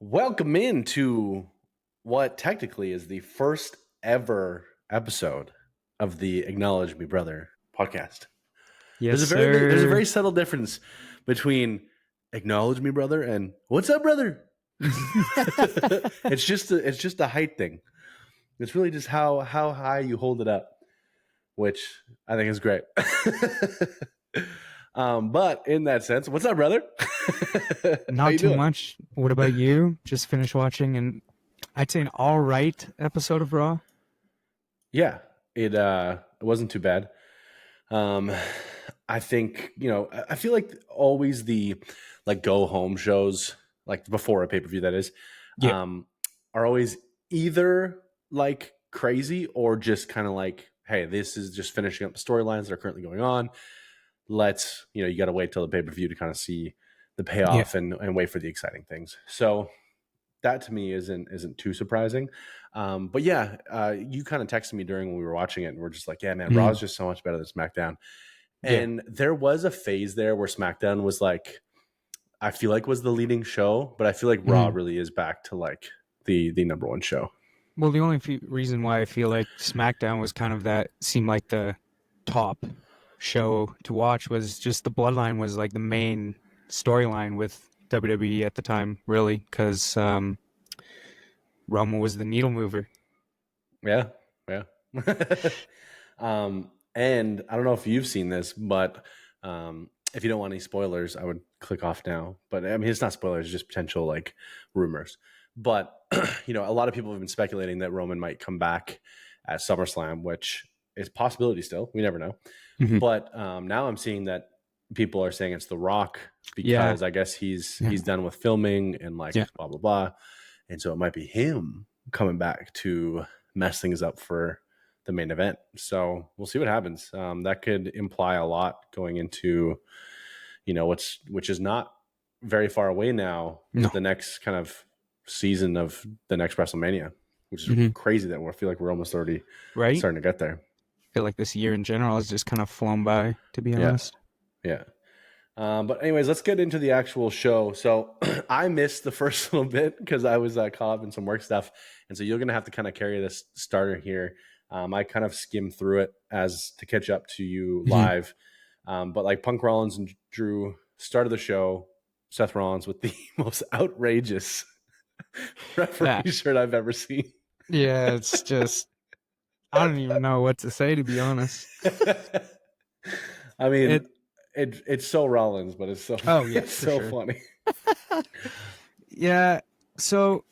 Welcome into what technically is the first ever episode of the Acknowledge Me Brother podcast. Yes, There's a sir. very subtle difference between Acknowledge Me Brother and What's up, brother? It's just a height thing. It's really just how high you hold it up, which I think is great. But in that sense, what's up, brother? How Not you too doing? much. What about you? Just finished watching, and I'd say an all right episode of Raw. Yeah, it wasn't too bad. Um, I think I feel like always the go home shows, like before a pay per view, that is, Yeah. um, are always either like crazy or just kind of like, hey, this is just finishing up the storylines that are currently going on. Let's you got to wait till the pay per view to kind of see the Yeah. payoff and wait for the exciting things. So that to me isn't too surprising. But yeah, you kind of texted me during when we were watching it, and we're just like, yeah, man, Raw is just so much better than SmackDown. Yeah. And there was a phase there where SmackDown was like, I feel like was the leading show, but I feel like Raw Mhm. really is back to like the number one show. Well, the only reason why I feel like SmackDown was kind of that seemed like the top show to watch was just the Bloodline was like the main storyline with WWE at the time, really, because Roman was the needle mover. Yeah, yeah. And I don't know if you've seen this, but if you don't want any spoilers, I would click off now. But I mean, it's not spoilers; it's just potential like rumors. But a lot of people have been speculating that Roman might come back at SummerSlam, which is a possibility still. We never know. Mhm. But now I'm seeing that people are saying it's The Rock Yeah. because I guess he's Yeah. done with filming and like Yeah. blah blah blah, and so it might be him coming back to mess things up for the main event. So we'll see what happens. That could imply a lot going into which is not very far away now. No. The next kind of season of the next WrestleMania, which is Mhm. crazy that I feel like we're almost already Right? starting to get there. Feel like this year in general has just kind of flown by, to be Yeah, honest. yeah. But anyways, let's get into the actual show. So I missed the first little bit because I was caught up in some work stuff. And so you're going to have to kind of carry this starter here. I kind of skimmed through it as to catch up to you live. But like Punk Rollins and Drew started the show, Seth Rollins with the most outrageous referee That, shirt I've ever seen. yeah, it's just, I don't even know what to say, to be honest. I mean, It, it's so Rollins, but it's so oh, yeah, it's for so sure. funny. Yeah, so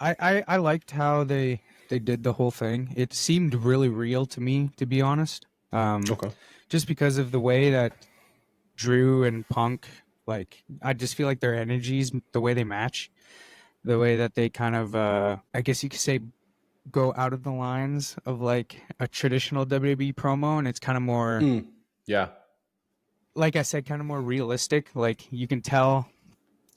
I liked how they did the whole thing. It seemed really real to me, to be honest. Okay. Just because of the way that Drew and Punk, like, I just feel like their energies, the way they match, the way that they kind of, I guess you could say, go out of the lines of like a traditional WWE promo, and it's kind of more, Yeah. like I said, kind of more realistic. Like you can tell,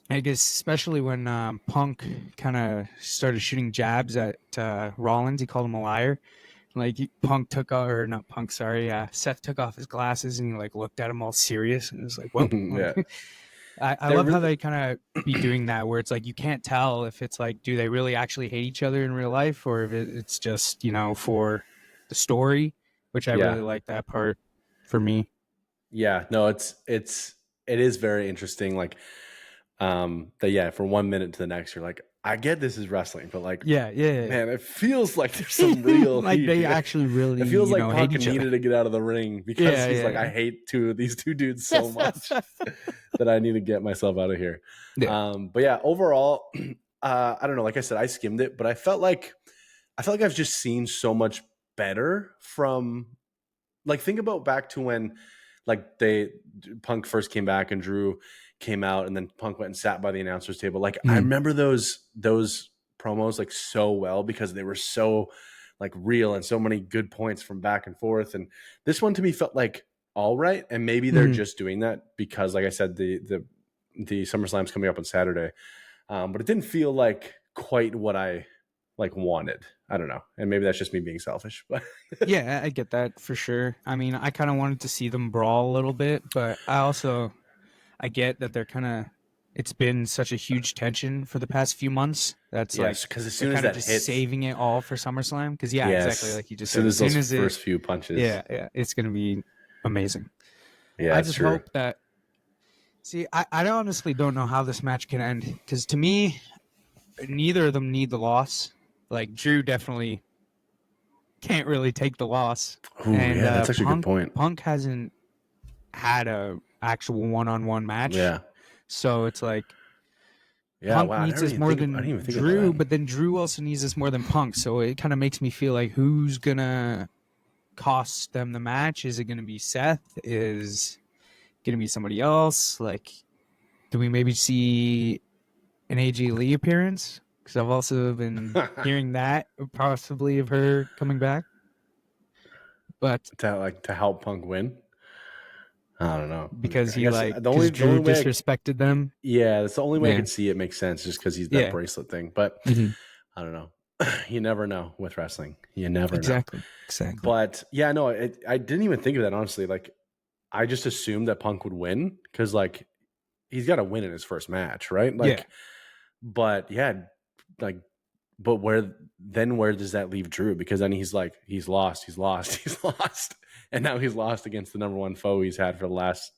I guess, especially when Punk kind of started shooting jabs at Rollins, he called him a liar. Like Punk took off, or not Punk, sorry, Seth took off his glasses and he like looked at him all serious and was like, "Whoa!" Yeah. I They're love how really they kind of be doing that, where it's like you can't tell if it's like, do they really actually hate each other in real life, or if it's just for the story, which I yeah. really like that part for me. Yeah. No, it is very interesting. Like that yeah, from 1 minute to the next, you're like, I get this is wrestling, but like Yeah, yeah, man, it feels like there's some real like heat they here. actually really It feels like hate Punk each other. needed to get out of the ring because Yeah, he's like, yeah, I hate these two dudes so much that I need to get myself out of here. yeah. But yeah, overall, I don't know. Like I said, I skimmed it, but I felt like I've just seen so much better from like think about back to when like Punk first came back and Drew came out and then Punk went and sat by the announcer's table. Like I Mhm. remember those promos like so well because they were so like real and so many good points from back and forth. And this one to me felt like all right. And maybe they're Mhm. just doing that because like I said, the SummerSlam's coming up on Saturday. But it didn't feel like quite what I like wanted. I don't know. And maybe that's just me being selfish, but Yeah, I get that for sure. I mean, I kind of wanted to see them brawl a little bit, but I get that they're kind of it's been such a huge tension for the past few months. That's Yes, like because as they're soon as kind of that just hits, saving it all for SummerSlam. Because yeah, exactly yes, like you just as soon said. As as those soon as it, first few punches, yeah, it's gonna be amazing. yeah, I it's just true. hope that. See, I honestly don't know how this match can end because to me, neither of them need the loss. Like Drew definitely can't really take the loss, Ooh, and yeah, that's actually a good point. Punk hasn't had a actual one-on-one match, Yeah, so it's like yeah. Punk Wow, needs this more I didn't than even think about Drew, that. but then Drew also needs this more than Punk. So it kind of makes me feel like who's gonna cost them the match? Is it gonna be Seth? Is it gonna be somebody else? Like, do we maybe see an AJ Lee appearance? Because I've also been hearing that possibly of her coming back. But To help Punk win. I don't know. because I he guess like because the Drew only way disrespected them. yeah, that's the only way I Yeah, could see it makes sense, just because he's that yeah, bracelet thing. But hmm I don't know. You never know with wrestling. You never know. exactly, exactly. But yeah, no, I didn't even think of that honestly. Like, I just assumed that Punk would win because like he's got to win in his first match, right? Yeah, Like, but yeah, like, but where does that leave Drew? Because then he's like he's lost, he's lost, and now he's lost against the number one foe he's had for the last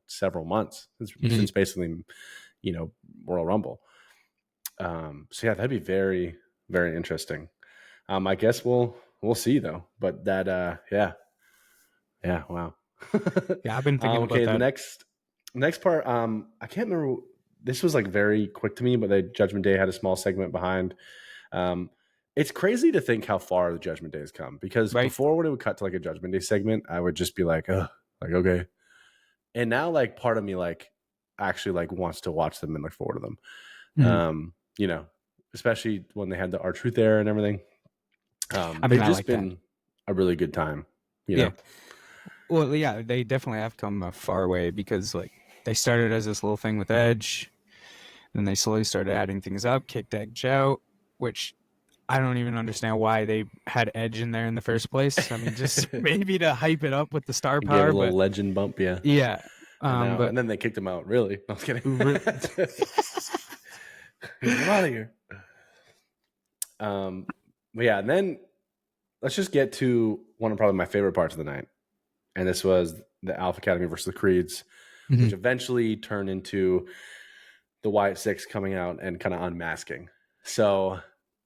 several months hmm since basically Royal Rumble. So yeah, that'd be very very interesting. I guess we'll see though. But that yeah, wow. yeah. I've been thinking about Okay, the that. next part, I can't remember. This was like very quick to me, but the Judgment Day had a small segment behind. Um, it's crazy to think how far the Judgment Day has come, because Right? before, when it would cut to like a Judgment Day segment, I would just be like, ugh, like okay. And now, like, part of me like actually like wants to watch them and look forward to them. hmm You know, especially when they had the R-Truth there and everything. I mean, They've I just like that. been a really good time, you Yeah. know. Well, yeah, they definitely have come a far way because like they started as this little thing with Edge, then they slowly started adding things up, kicked Edge out, which I don't even understand why they had Edge in there in the first place. I mean, just maybe to hype it up with the star Gave it power, a little but legend bump, yeah. yeah. And But then they kicked him out. Really? No, I was kidding. re- Get him out of here. But yeah, and then let's just get to one of probably my favorite parts of the night, and this was the Alpha Academy versus the Creeds, which Mhm. eventually turned into the Wyatt Six coming out and kind of unmasking. So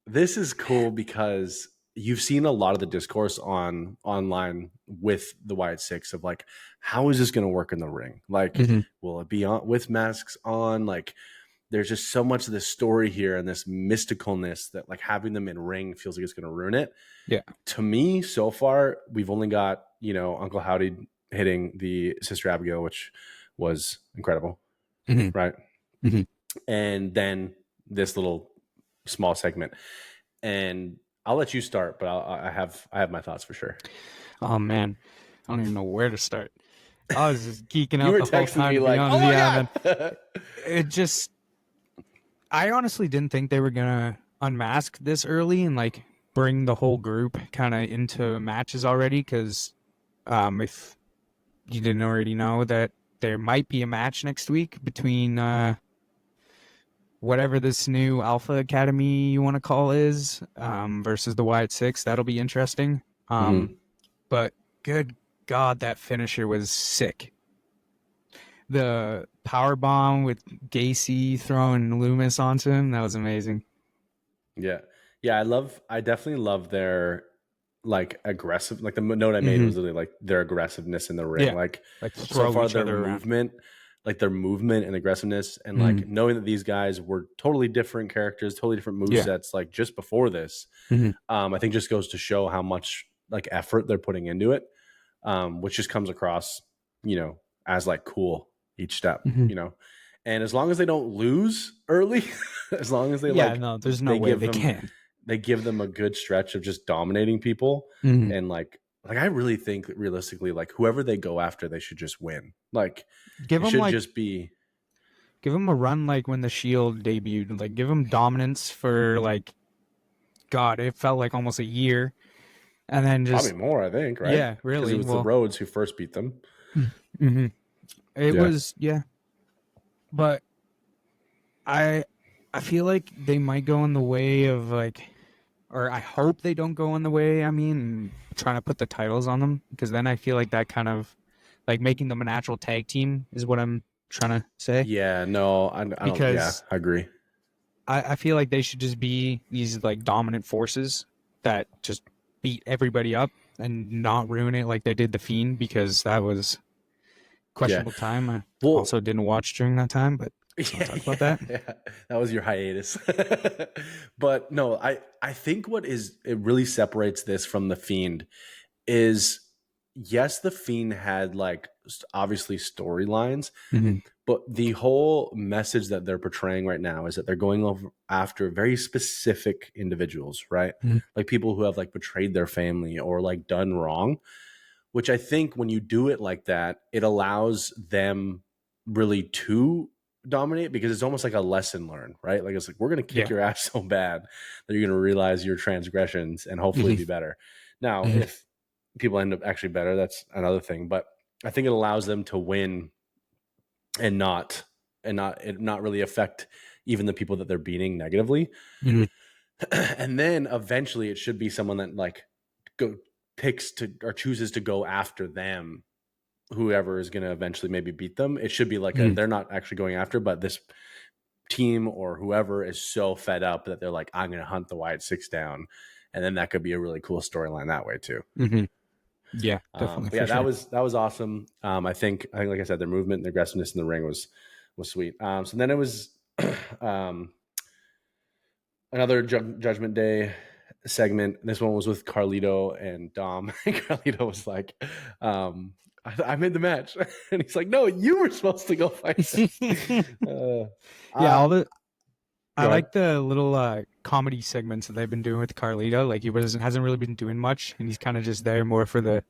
this is cool because you've seen a lot of the discourse online with the Wyatt Six of like, how is this going to work in the ring? Like, Mhm. will it be on with masks on? Like, there's just so much of this story here and this mysticalness that like having them in ring feels like it's going to ruin it. Yeah. To me, so far, we've only got Uncle Howdy hitting the Sister Abigail, which was incredible, Mhm. right? Mhm. And then this little small segment, and I'll let you start, but I have my thoughts for sure. Oh man, I don't even know where to start. I was just geeking You out were the whole texting time, me to be like, "Oh honest. my Yeah, man. god!" It just, I honestly didn't think they were gonna unmask this early and like bring the whole group kind of into matches already. Because if you didn't already know that there might be a match next week between whatever this new Alpha Academy you want to call is versus the Wyatt Six, that'll be interesting. hmm But good God, that finisher was sick. The power bomb with Gacy throwing Loomis onto him, that was amazing. Yeah, yeah. I definitely love their like aggressive. Like the note I made hmm was really like their aggressiveness in the ring. Yeah, Like like so throw far, each other around. their movement and aggressiveness, and hmm like knowing that these guys were totally different characters, totally different Yeah. movesets. Like just before this, hmm I think just goes to show how much like effort they're putting into it, which just comes across, as like cool each step, hmm and as long as they don't lose early, as long as they Yeah, like no, there's no they way give they them can. they give them a good stretch of just dominating people, hmm and like I really think that realistically, like whoever they go after, they should just win. Like Give it them should like, just be give them a run like when the Shield debuted. Like, give them dominance for like, God, it felt like almost a year, and then probably just more, I think, right? yeah, Because it really. was the Well, Rhodes who first beat them. hmm it Yeah. was yeah, but I I feel like they might go in the way of like, or I hope they don't go in the way. I mean, trying to put the titles on them, because then I feel like that kind of like making them a natural tag team is what I'm trying to say. Yeah, no, I don't. Yeah, Because I agree. I feel like they should just be these like dominant forces that just beat everybody up and not ruin it like they did the Fiend, because that was Yeah. questionable time. I Well, also didn't watch during that time, but let's not yeah, talk about yeah, that. yeah. That was your hiatus. But no, I think what is it really separates this from the Fiend is yes, the Fiend had like obviously storylines, Hmm. but the whole message that they're portraying right now is that they're going over after very specific individuals, right? Hmm. Like people who have like betrayed their family or like done wrong, which I think when you do it like that, it allows them really to dominate because it's almost like a lesson learned, right? Like it's like we're going to kick Yeah. your ass so bad that you're going to realize your transgressions and hopefully Hmm. be better. Now, Hmm. if people end up actually better, that's another thing, but I think it allows them to win and not really affect even the people that they're beating negatively. Hmm. And then eventually it should be someone that like go picks to or chooses to go after them, whoever is going to eventually maybe beat them. It should be like a Hmm. they're not actually going after, but this team or whoever is so fed up that they're like, I'm going to hunt the Wyatt Six down, and then that could be a really cool storyline that way too. Hmm. Yeah, definitely But yeah, for sure. that was awesome. I think like I said, their movement and their aggressiveness in the ring was sweet. So then it was um, another Judgment Day segment. This one was with Carlito and Dom. And Carlito was like, I made the match. And he's like, no, you were supposed to go fight him. Yeah, Uh, I go ahead. like the little comedy segments that they've been doing with Carlito. Like he wasn't hasn't really been doing much, and he's kind of just there more for the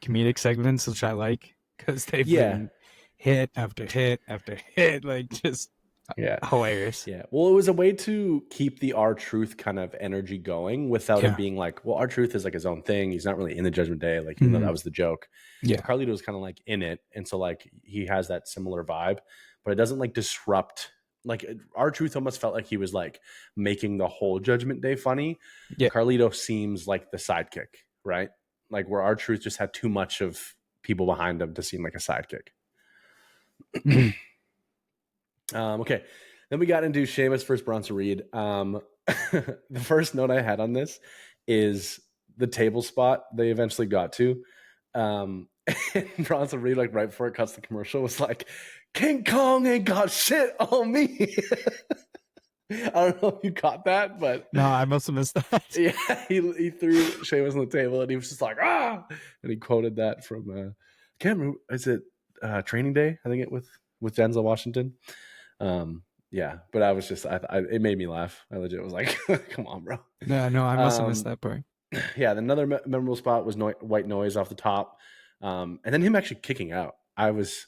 comedic segments, which I like because they've Yeah. been hit after hit after hit, like just Yeah. hilarious. Yeah. Well, it was a way to keep the R Truth kind of energy going without it Yeah. being like, well, R Truth is like his own thing. He's not really in the Judgment Day, like even though that Mhm. was the joke. Yeah. Carlito was kind of like in it, and so like he has that similar vibe, but it doesn't like disrupt. Like our truth almost felt like he was like making the whole Judgment Day funny. Yeah. Carlito seems like the sidekick, right? Like where our truth just had too much of people behind him to seem like a sidekick. Mhm. Okay, then we got into Sheamus versus Bronson Reed. The first note I had on this is the table spot they eventually got to. And Bronson Reed, like right before it cuts the commercial, was like, "King Kong ain't got shit on me." I don't know if you caught that, but No, I must have missed that. yeah, he threw Sheamus on the table and he was just like, "Ah!" And he quoted that from I can't remember. Is it Training Day? I think it with Denzel Washington. Yeah, but I was just it made me laugh. I legit was like, "Come on, bro." No, no, I must have missed Um, that part. yeah, another memorable spot was White Noise off the top, and then him actually kicking out. I was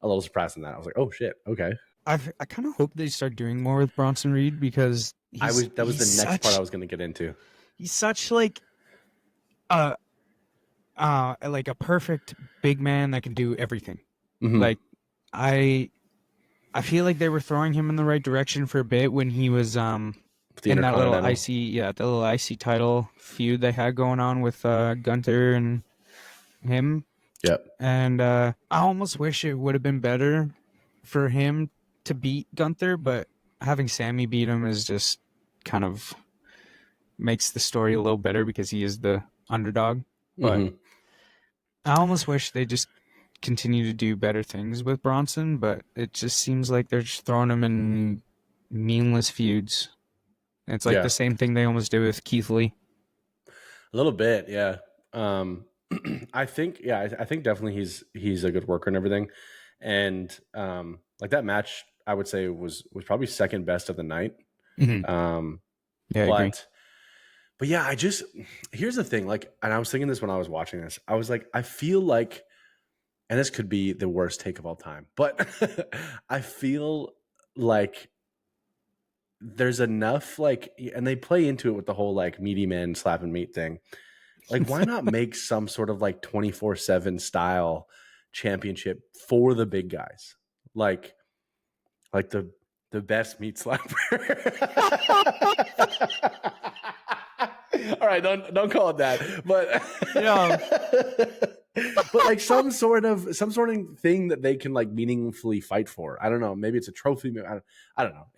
a little surprised in that. I was like, "Oh shit, okay." I kind of hope they start doing more with Bronson Reed because I was that was the next part I was going to get into. he's such a like a perfect big man that can do everything. Hmm. Like I I feel like they were throwing him in the right direction for a bit when he was The in that little Intercontinental. icy the little icy title feud they had going on with Gunther and him. Yep. And I almost wish it would have been better for him to beat Gunther, but having Sammy beat him is just kind of makes the story a little better because he is the underdog. But Hmm. I almost wish they just continue to do better things with Bronson, but it just seems like they're just throwing him in meaningless feuds. It's like Yeah. the same thing they almost did with Keith Lee. A little bit, yeah. Um, I think, yeah, I think definitely he's a good worker and everything, and like that match, I would say was probably second best of the night. Hmm. Um, Yeah, I agree. but yeah, I just here's the thing, like, and I was thinking this when I was watching this, I was like, I feel like, and this could be the worst take of all time, but I feel like there's enough like, and they play into it with the whole like meaty men slapping meat thing. Like, why not make some sort of like 24/7 style championship for the big guys? Like like the the best meat slapper. All right, don't call it that, but Yeah. but like some sort of thing that they can like meaningfully fight for. I don't know. Maybe it's a trophy. I don't know.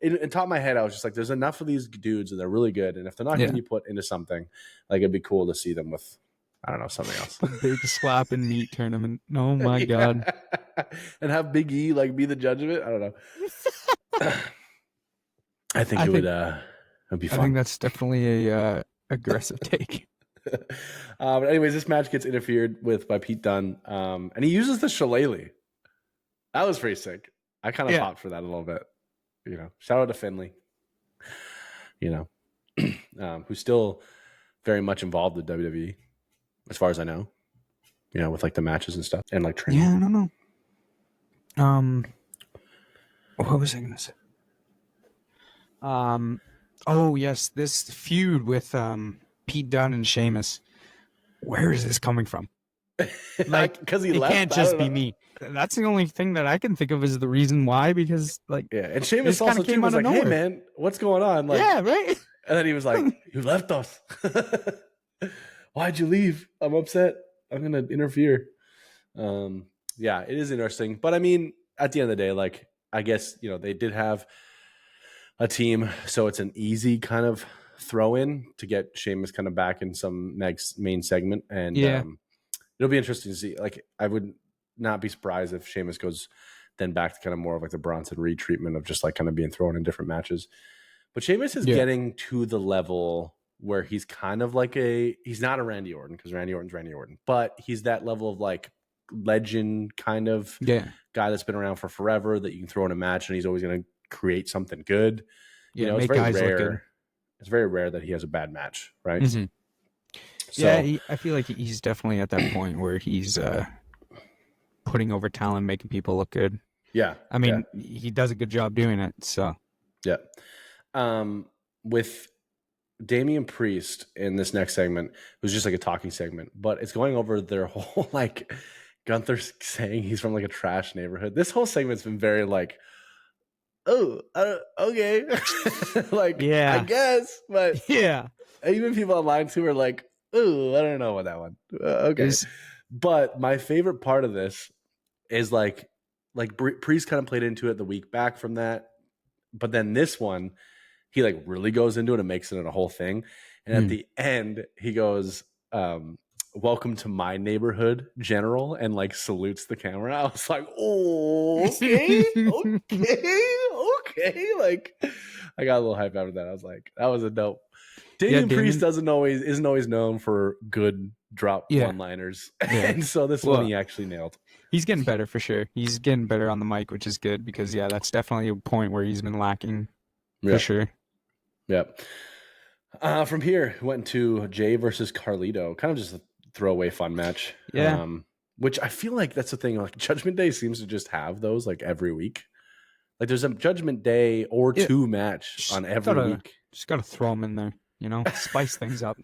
In top of my head, I was just like, there's enough of these dudes and they're really good. And if they're not Yeah. getting you put into something, like it'd be cool to see them with, I don't know, something else. The big slap and meat tournament. Oh my God. And have Big E like be the judge of it. I don't know. I think I it think would be I fun. think that's definitely a aggressive take. But anyways, this match gets interfered with by Pete Dunne, and he uses the shillelagh. That was pretty sick. I kind of popped for that a little bit. You know, shout out to Finley. You know, who's still very much involved with WWE, as far as I know. You know, with like the matches and stuff, and like training. Yeah, I don't know. What was I gonna say? Oh yes, this feud with Pete Dunne and Sheamus. Where is this coming from? Like, because he it left. can't just be me. That's the only thing that I can think of as the reason why. Because like, yeah, and Sheamus also came too was out of like, "Hey nowhere. man, what's going on?" Like, yeah, right. and then he was like, "You left us. Why'd you leave? I'm upset. I'm gonna interfere." Yeah, it is interesting, but I mean, at the end of the day, like, I guess you know they did have a team, so it's an easy kind of throw in to get Sheamus kind of back in some next main segment, and Yeah. it'll be interesting to see. Like, I would not be surprised if Sheamus goes then back to kind of more of like the Bronson Reed treatment of just like kind of being thrown in different matches. But Sheamus is getting to the level where he's kind of like he's not a Randy Orton because Randy Orton's Randy Orton, but he's that level of like legend kind of guy that's been around for forever that you can throw in a match and he's always going to create something good. You know, it's very rare. It's very rare that he has a bad match, right? Mm-hmm. So, yeah, I feel like he's definitely at that point where he's putting over talent, making people look good. Yeah, I mean, he does a good job doing it. So, yeah. With Damian Priest in this next segment, it was just like a talking segment, but it's going over their whole like Gunther saying he's from like a trash neighborhood. This whole segment's been very like, oh, okay, like I guess, but yeah, even people online too are like, oh, I don't know about that one. Okay, but my favorite part of this is like Priest kind of played into it the week back from that, but then this one he like really goes into it and makes it a whole thing. And at the end, he goes, welcome to my neighborhood, General, and like salutes the camera. I was like, oh, okay. Like, I got a little hype after that. I was like, that was a dope. Damian Priest isn't always known for good drop one-liners. And so this one he actually nailed. He's getting better for sure. He's getting better on the mic, which is good because that's definitely a point where he's been lacking for sure. Yep. From here, went to Jay versus Carlito. Kind of just a throwaway fun match. Yeah. Which I feel like that's the thing. Like Judgment Day seems to just have those like every week. Like there's a Judgment Day or two match on every week. Just gotta throw them in there, you know, spice things up.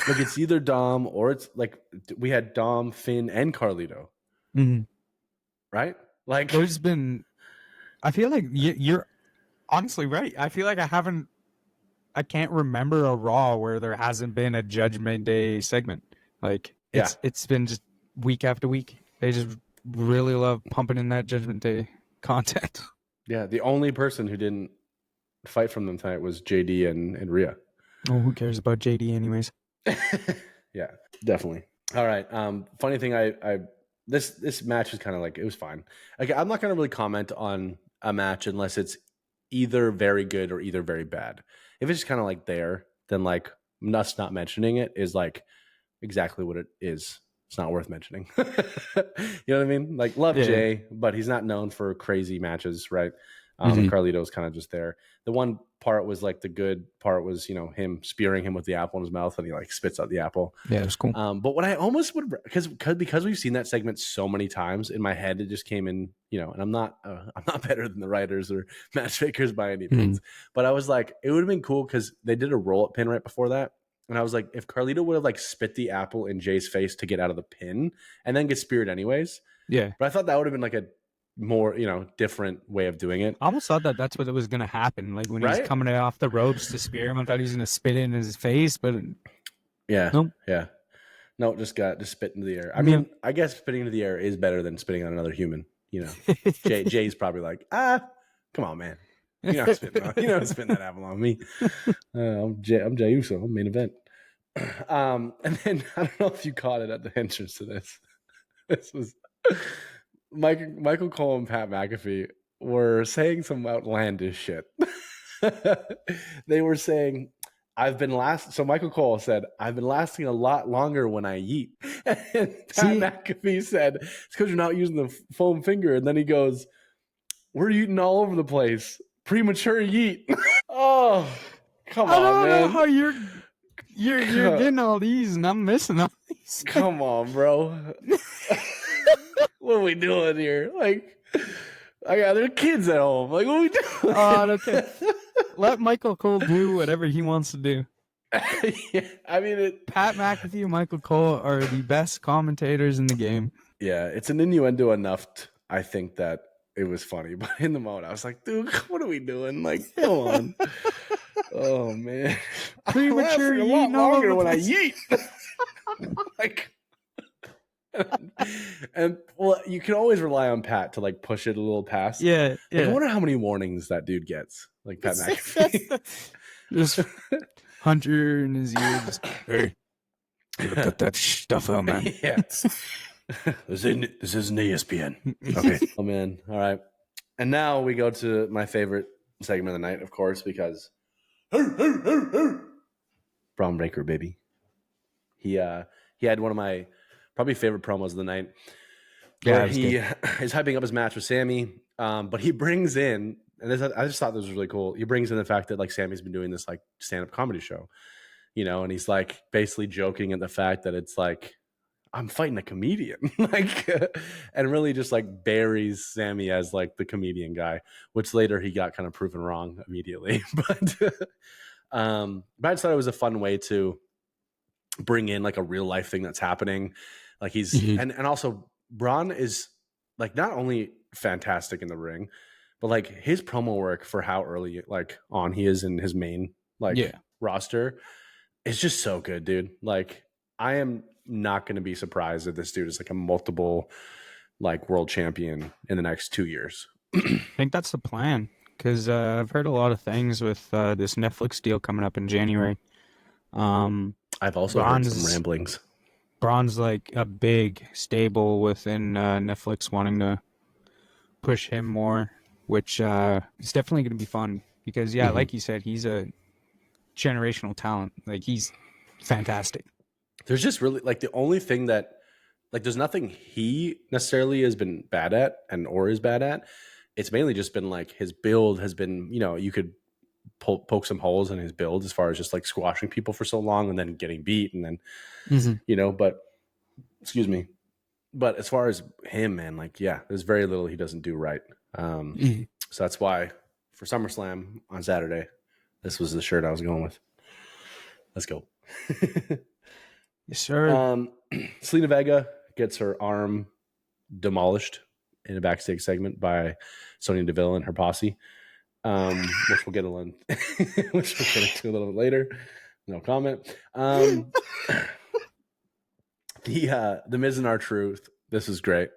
Like it's either Dom or it's like we had Dom, Finn, and Carlito. Mm-hmm. Right? Like there's been. I feel like you're honestly right. I feel like I can't remember a Raw where there hasn't been a Judgment Day segment. Like it's been just week after week. They just really love pumping in that Judgment Day content. Yeah, the only person who didn't fight from them tonight was JD and Rhea. Oh, who cares about JD anyways? Yeah, definitely. All right. Funny thing, this match was kind of like, it was fine. Okay, I'm not gonna really comment on a match unless it's either very good or either very bad. If it's just kind of like there, then like us not mentioning it is like exactly what it is. It's not worth mentioning. You know what I mean? Like love Jay, but he's not known for crazy matches, right? Carlito's kind of just there. The one part was like the good part was, you know, him spearing him with the apple in his mouth and he like spits out the apple. Yeah, it was cool. But what I almost would, because we've seen that segment so many times in my head, it just came in, you know, and I'm not better than the writers or matchmakers by any means, but I was like, it would have been cool because they did a roll up pin right before that. And I was like, if Carlito would have like spit the apple in Jay's face to get out of the pin and then get speared anyways. Yeah. But I thought that would have been like a more, different way of doing it. I almost thought that that's what was going to happen. Like when he was Right? coming off the ropes to spear him, I thought he was going to spit it in his face, but Yeah. nope. Yeah. No, just spit into the air. I Yep. mean, I guess spitting into the air is better than spitting on another human. Jay's probably like, come on, man. You're not spitting that apple on me. I'm Jay Uso. I'm main event. And then I don't know if you caught it at the entrance to this. This was Michael Cole and Pat McAfee were saying some outlandish shit. They were saying, so Michael Cole said, I've been lasting a lot longer when I yeet. And Pat McAfee said, it's because you're not using the foam finger. And then he goes, we're yeeting all over the place. Premature yeet. Oh, come on, man. I don't know how you're getting all these and I'm missing all these. Come on, bro. What are we doing here? Like, there are kids at home. Like, what are we doing? Okay. Let Michael Cole do whatever he wants to do. Yeah, I mean, Pat McAfee and Michael Cole are the best commentators in the game. Yeah, it's an innuendo enough, I think, that it was funny. But in the moment, I was like, dude, what are we doing? Like, come on. Oh, man. Premature a yeet lot longer when I yeet. Like, and well, you can always rely on Pat to like push it a little past. Yeah. Like, I wonder how many warnings that dude gets. Like Pat McAfee. Just Hunter in his ear. Just, hey, cut that stuff out, man. Yeah. This isn't ESPN. Okay. Oh, man. All right. And now we go to my favorite segment of the night, of course, because Braun Breaker, baby. He had one of my probably favorite promos of the night. Yeah, he is hyping up his match with Sammy, but he brings in, and I just thought this was really cool. He brings in the fact that like Sammy's been doing this like stand-up comedy show, and he's like basically joking at the fact that it's like, I'm fighting a comedian, like, and really just like buries Sammy as like the comedian guy, which later he got kind of proven wrong immediately. But I just thought it was a fun way to bring in like a real life thing that's happening. Like he's and also Braun is like not only fantastic in the ring, but like his promo work for how early like on he is in his main roster is just so good, dude. Like I am not going to be surprised if this dude is like a multiple like world champion in the next 2 years. I think that's the plan because I've heard a lot of things with this Netflix deal coming up in January. I've also heard some ramblings. Braun's like a big stable within Netflix wanting to push him more, which is definitely going to be fun because, like you said, he's a generational talent. Like he's fantastic. There's just really like the only thing that like there's nothing he necessarily has been bad at or is bad at. It's mainly just been like his build has been, you could poke some holes in his build as far as just like squashing people for so long and then getting beat and then but excuse me, but as far as him, man, like there's very little he doesn't do right. So that's why for SummerSlam on Saturday, this was the shirt I was going with. Let's go. Yes, sir. Selena Vega gets her arm demolished in a backstage segment by Sonya Deville and her posse. Which we'll get into a little bit later. No comment. The Miz and R-Truth. This is great.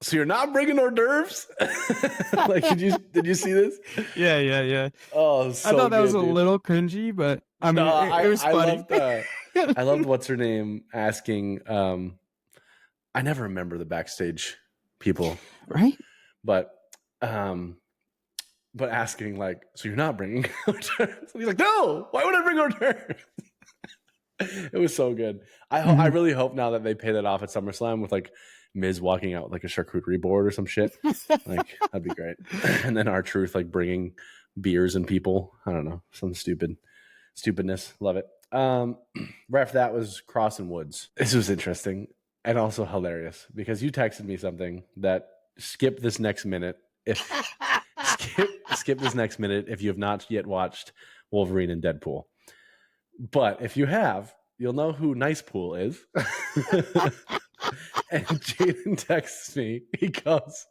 So you're not bringing hors d'oeuvres? Like, did you see this? Yeah. Oh, so I thought that good, was a dude. little cringy, but I mean, it was funny. I loved what's her name asking. I never remember the backstage people, right? But asking like, so you're not bringing hors d'oeuvres? He's like, no. Why would I bring hors d'oeuvres? It was so good. I really hope now that they pay that off at SummerSlam with like Miz walking out with like a charcuterie board or some shit. Like that'd be great. And then R-Truth like bringing beers and people. I don't know, some stupidness. Love it. Right after that was Cross and Woods. This was interesting and also hilarious because you texted me something that skip this next minute skip this next minute if you have not yet watched Wolverine and Deadpool. But if you have, you'll know who Nice Pool is. And Jayden texts me. He goes,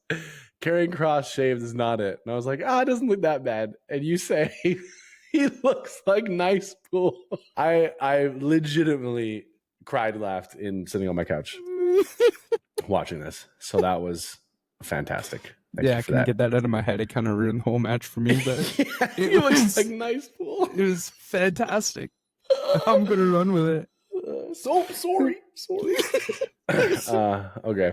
"Carrying Cross shaved is not it." And I was like, "Ah, it doesn't look that bad." And you say, "He looks like nice pool." I legitimately cried, laughed in sitting on my couch watching this. So that was fantastic. Thank Yeah, you I for couldn't that. get that out of my head. It kind of ruined the whole match for me, but Yeah, it he looks like was nice pool. it was fantastic. I'm gonna run with it. So sorry. Okay.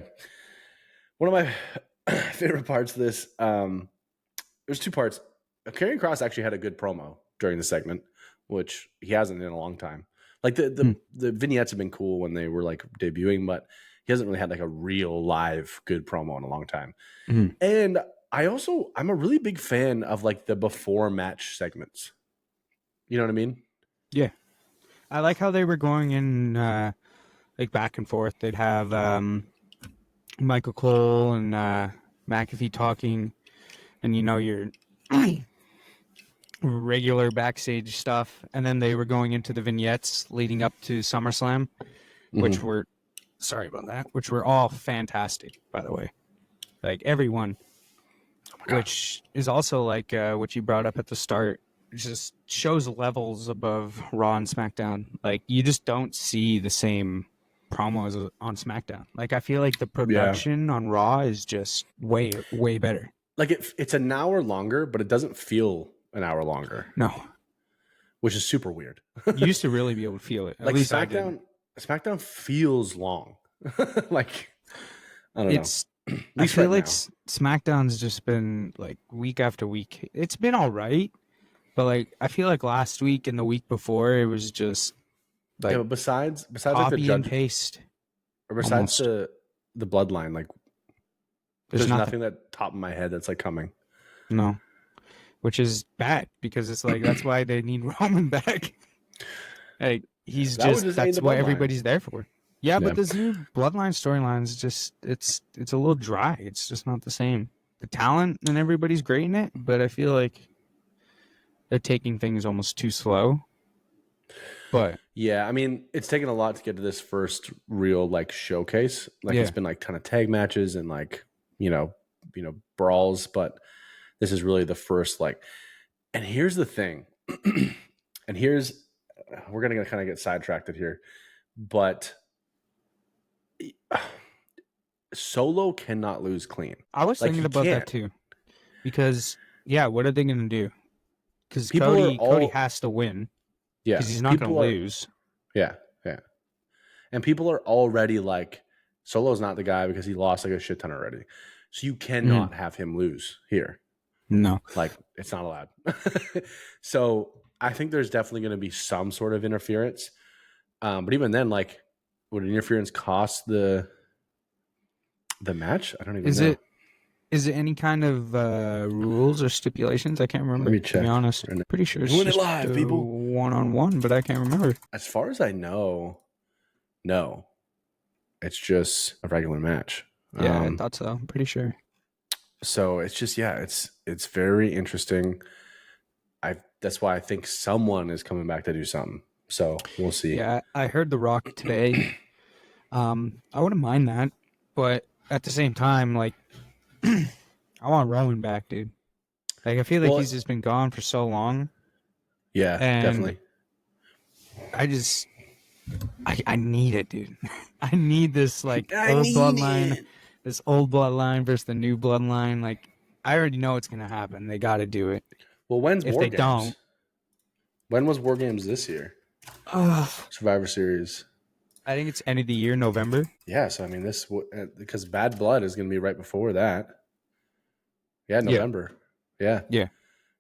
One of my favorite parts of this, there's two parts. Karrion Kross actually had a good promo during the segment, which he hasn't in a long time. Like the vignettes have been cool when they were like debuting, but he hasn't really had like a real live good promo in a long time. Mhm. And I'm a really big fan of like the before match segments. You know what I mean? Yeah, I like how they were going in like back and forth. They'd have Michael Cole and McAfee talking, and your regular backstage stuff, and then they were going into the vignettes leading up to SummerSlam, which Mm-hmm. were sorry about that, which were all fantastic, by the way. Like everyone, Oh my God. which is also like what you brought up at the start. It just shows levels above Raw and SmackDown. Like you just don't see the same promos on SmackDown. Like I feel like the Yeah. production on Raw is just way better. Like it's an hour longer, but it doesn't feel an hour longer, No, which is super weird. you used to really be able to feel it. At Like least I did. SmackDown feels long. Like I don't know. It's At I least feel right like now. SmackDown's just been like week after week. It's been all right, but like I feel like last week and the week before it was just Yeah, like but besides like the copy and judge paste or besides almost. the bloodline, like There's there's nothing. nothing that top of my head that's like coming. No, which is bad because it's like that's why they need Roman back. Like Yeah, he's that would just just aid that's the what bloodline. everybody's there for. Yeah, Yeah. but this new bloodline storyline is just it's a little dry. It's just not the same. The talent and everybody's great in it, but I feel like they're taking things almost too slow. But Yeah, I mean, it's taken a lot to get to this first real like showcase. Like it's yeah, been like ton of tag matches and like, you know, brawls, but this is really the first like. And here's the thing. And here's we're going to kind of get sidetracked here, but Solo cannot lose clean. I was Like thinking he about that can't. too because yeah, what are they gonna do? Because People are Cody all has to win yeah, because he's not gonna people are lose. yeah, yeah. And people are already like Solo's not the guy because he lost like a shit ton already. So you Mm, cannot have him lose here. no, Like it's not allowed. So I think there's definitely going to be some sort of interference. But even then, like, would interference cost the match? I don't even is know. it is it any kind of rules or stipulations? I can't Let remember me to be check. honest. Right now. Pretty sure it's Doing it just live, people. one on one, but I can't remember. As far as I know, no. It's just a regular match. Yeah, I thought so. I'm pretty sure. So it's just yeah, it's very interesting. That's why I think someone is coming back to do something. So we'll see. Yeah, I heard The Rock today. I wouldn't mind that, but at the same time, like, I want Rowan back, dude. Like, I feel like Well, he's just been gone for so long, yeah, and definitely. I just, I need it, dude. I need this like I old need bloodline, it. this old bloodline versus the new bloodline. Like, I already know it's gonna happen. They got to do it. Well, when's If War they Games? don't, When was War Games this year? uh, Survivor Series. I think it's end of the year, November. Yeah, so I mean, because Bad Blood is going to be right before that. Yeah, Yeah, November. Yeah. yeah.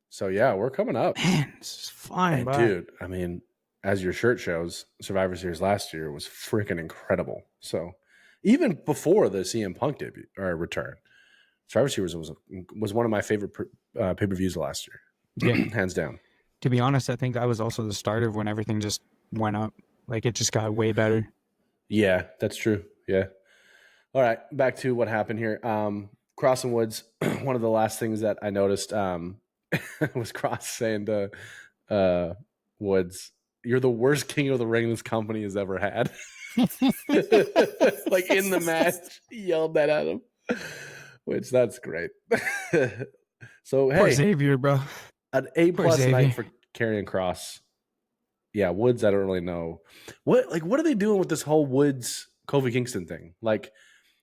So yeah, we're coming up. Man, this is flying And by. dude, I mean, as your shirt shows, Survivor Series last year was freaking incredible. So even before the CM Punk debut or return, Survivor Series was one of my favorite pay per views last Yeah. year, hands down. To be honest, I think that was also the start of when everything just went up. Like it just got way better. Yeah, that's true. Yeah. All right, back to what happened here. Cross and Woods. One of the last things that I noticed was Cross saying to Woods, "You're the worst King of the Ring this company has ever had." Like in the match, he yelled that at him, which that's great. So Poor hey, Xavier, bro. an A Poor plus night Xavier. for Karrion Cross. Yeah, Woods. I don't really know what are they doing with this whole Woods Kofi Kingston thing. Like,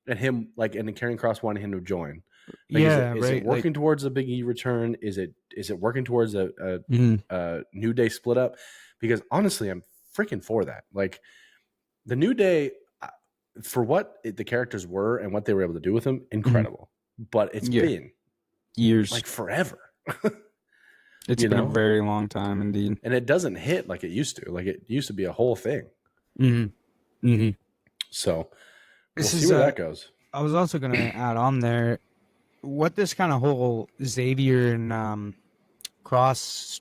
and him like and Karrion Cross wanting him to join. Like, Yeah, is it right. Like, working towards a Big E return? Is it working towards mhm. a New Day split up? Because honestly, I'm freaking for that. Like the New Day, for what the characters were and what they were able to do with them, Mhm. incredible. But it's Yeah, been years. like forever, It's you been a know, very long time indeed. and it doesn't hit like it used to. Like it used to be a whole thing. Hmm. Hmm. So we'll This see is where that goes. I was also gonna add on there what this kind of whole Xavier and Cross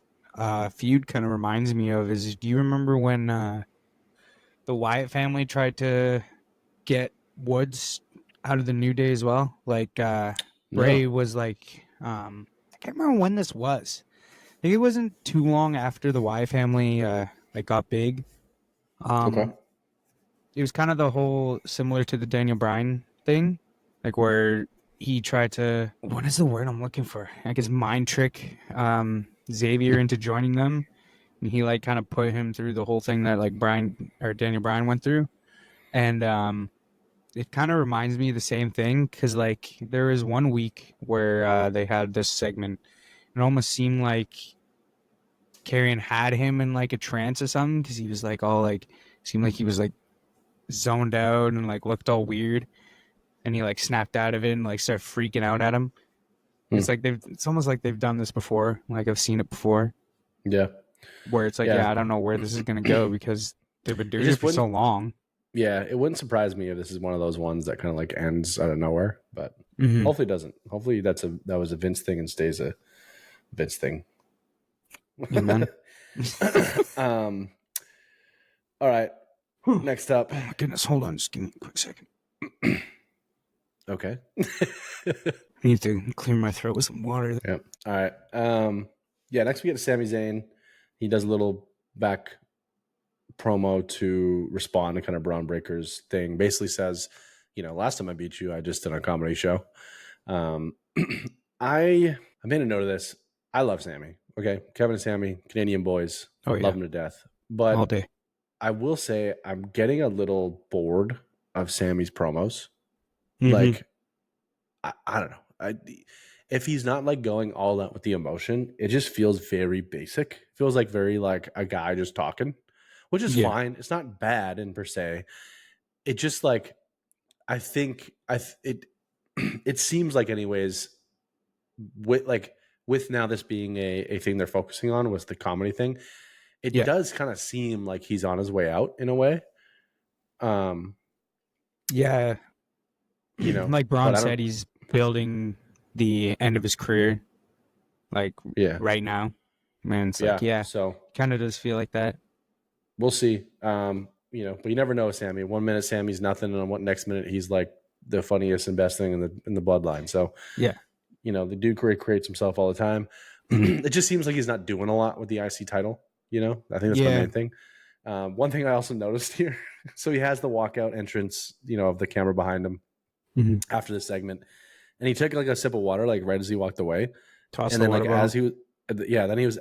feud kind of reminds me of is, do you remember when the Wyatt family tried to get Woods out of the New Day as well? Like No, Bray was like, I can't remember when this was. I think it wasn't too long after the Wyatt family like got big. okay, Um, it was kind of the whole similar to the Daniel Bryan thing, like where he tried to, what is the word I'm looking for? I guess mind trick Xavier into joining them, and he like kind of put him through the whole thing that like Bryan or Daniel Bryan went through, and it kind of reminds me of the same thing because like there was one week where they had this segment. It almost seemed like Karrion had him in like a trance or something because he was like all like seemed like he was like zoned out and like looked all weird, and he like snapped out of it and like started freaking out at him. hmm. It's almost like they've done this before. Like I've seen it before Yeah, where it's like, yeah. yeah, I don't know where this is gonna go because they've been It doing it just for so wouldn't. long. Yeah, it wouldn't surprise me if this is one of those ones that kind of like ends out of nowhere. But Mm-hmm. hopefully it doesn't. Hopefully that was a Vince thing and stays a Vince thing. Amen. um. All right. Oh Next up. my goodness, hold on, just give me a quick second. Okay. I need to clear my throat with some water. Yep. All right. Yeah, next we get to Sami Zayn. He does a little back promo to respond to kind of Braun Breaker's thing. Basically says, last time I beat you, I just did a comedy show. I made a note of this. I love Sammy. Okay. Kevin and Sammy, Canadian boys. Oh Love yeah, them to death. all But day. I will say I'm getting a little bored of Sammy's promos. Mm-hmm. Like, I don't know. If he's not like going all out with the emotion, it just feels very basic. Feels like very like a guy just talking, which is Yeah, fine. It's not bad in per se. It just like I think it it seems like anyways with now this being a thing they're focusing on was the comedy thing. It yeah, does kind of seem like he's on his way out in a way. Um, yeah. Like but Braun I don't. said, he's building the end of his career, like Yeah, right now. Man, it's like, yeah. yeah, So kind of does feel like that. we'll see. But you never know with Sammy. 1 minute Sammy's nothing, and what next minute he's like the funniest and best thing in the bloodline. So Yeah. the dude creates himself all the time. Mhm. It just seems like he's not doing a lot with the IC title. I think that's my Yeah. main thing. One thing I also noticed here, so he has the walkout entrance, of the camera behind him Mhm. after this segment, and he took like a sip of water, like right as he walked away, Toss and the then like water bottle. then he was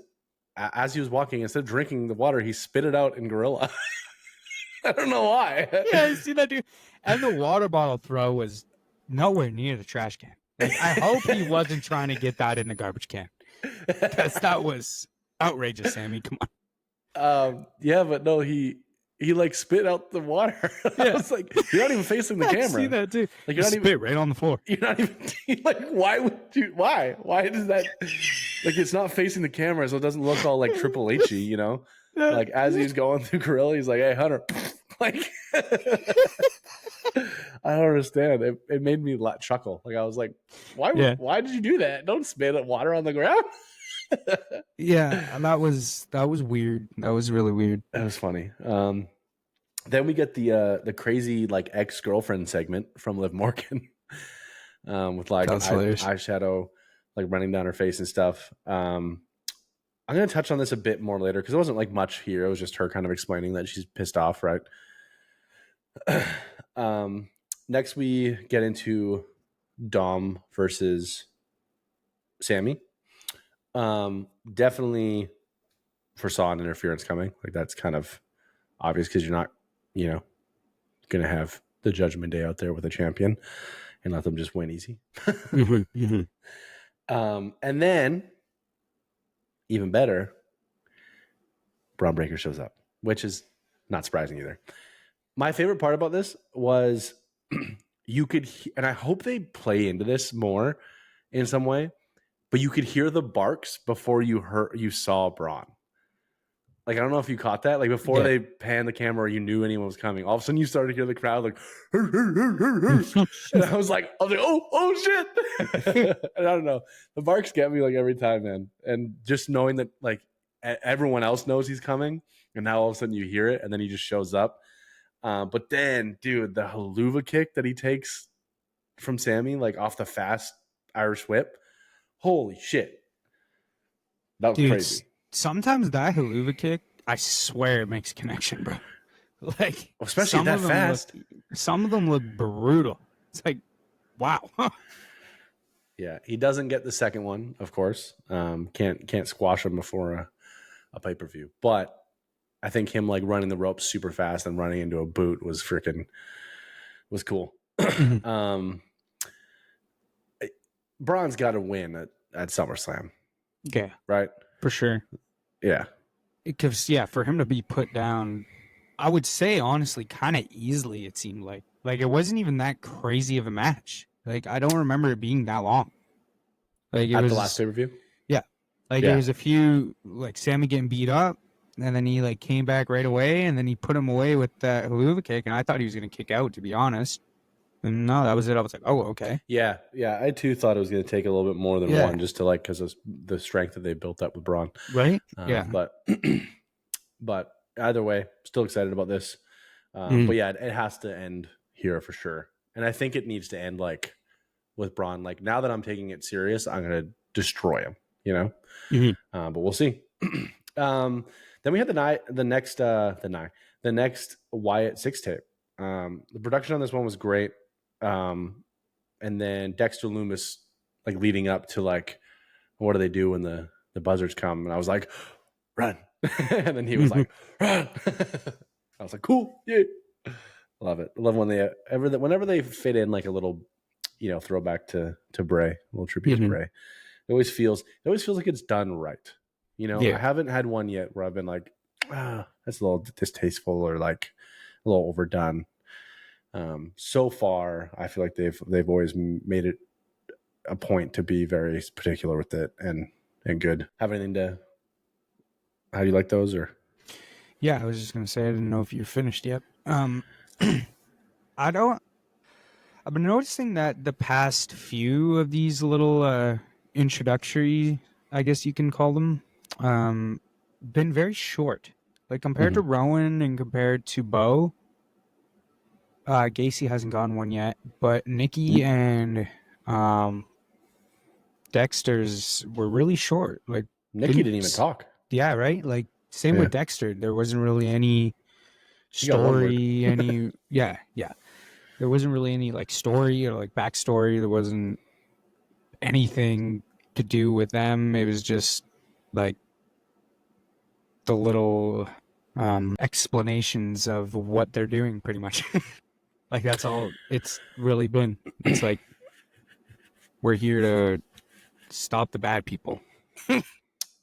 as he was walking, instead of drinking the water, he spit it out in Gorilla. I don't know why. Yeah, I see that dude. And the water bottle throw was nowhere near the trash can. Like, I hope he wasn't trying to get that in the garbage can because that was outrageous, Sammy. Come on. Yeah, but no, he like spit out the water. I Yeah, was like, you're not even facing the I see camera. that too. Like He spit right on the floor. you're not even like, why would you? Why does that? Like, it's not facing the camera, so it doesn't look all like Triple H-y, Like as he's going through Gorilla, he's like, "Hey, Hunter," like. I don't understand. It made me chuckle. Like I was like, Yeah. why did you do that? Don't spit water on the ground. Yeah, and that was weird. That was really weird. That was funny. Then we get the crazy like ex-girlfriend segment from Liv Morgan, with like That was hilarious. eyeshadow like running down her face and stuff. I'm gonna touch on this a bit more later because it wasn't like much here. It was just her kind of explaining that she's pissed off, right? um, next we get into Dom versus Sammy. Definitely foresaw an interference coming. Like that's kind of obvious because you're not, going to have the Judgment Day out there with a champion and let them just win easy. And then, even better, Braun Breaker shows up, which is not surprising either. My favorite part about this was you could, and I hope they play into this more in some way, but you could hear the barks before you saw Braun. Like, I don't know if you caught that. Like, before Yeah. they panned the camera, you knew anyone was coming. All of a sudden, you started to hear the crowd like, and I was like, oh shit. And I don't know. The barks get me like every time, man. And just knowing that like everyone else knows he's coming, and now all of a sudden you hear it, and then he just shows up. But then, dude, the haluva kick that he takes from Sammy, like off the fast Irish whip, holy shit. That was Dude, crazy. sometimes that haluva kick, I swear it makes a connection, bro. Like Especially that fast. Some of them look brutal. It's like, wow. Yeah, he doesn't get the second one, of course. Can't squash him before a pay-per-view. But I think him like running the ropes super fast and running into a boot was cool. Braun's got to win at SummerSlam, Yeah, right? for sure. Yeah. Because for him to be put down, I would say honestly, kind of easily. It seemed like it wasn't even that crazy of a match. Like I don't remember it being that long. Like it At was the last pay-per-view? yeah, like it Yeah. was a few like Sammy getting beat up, and then he like came back right away, and then he put him away with that haluva kick, and I thought he was gonna kick out, to be honest. And no, that was it. I was like, oh, okay. Yeah. I too thought it was going to take a little bit more than Yeah. one, just to like because of the strength that they built up with Braun. Right? Yeah. But either way, still excited about this. But yeah, it has to end here for sure. And I think it needs to end like with Braun. Like now that I'm taking it serious, I'm going to destroy him, but we'll see. Then we had the next Wyatt 6 tape. The production on this one was great. And then Dexter Loomis, like leading up to like, what do they do when the buzzards come? And I was like, run. And then he was like, run. I was like, cool. Yeah. Love it. I love when whenever they fit in like a little, throwback to Bray, a little tribute to Bray. It always feels like it's done right. I haven't had one yet where I've been like, that's a little distasteful or like a little overdone. So far, I feel like they've always made it a point to be very particular with it and good. Have anything to? How do you like those or? Yeah, I was just gonna say I didn't know if you're finished yet. I don't. I've been noticing that the past few of these little introductory, I guess you can call them, been very short. Like compared to Rowan and compared to Bo, Gacy hasn't gotten one yet, but Nikki and Dexter's were really short. Like Nikki didn't even talk. Yeah, right. Like same with Dexter. There wasn't really any got one word. story, any yeah. There wasn't really any like story or like backstory. There wasn't anything to do with them. It was just like the little explanations of what they're doing, pretty much. Like that's all it's really been. It's like we're here to stop the bad people.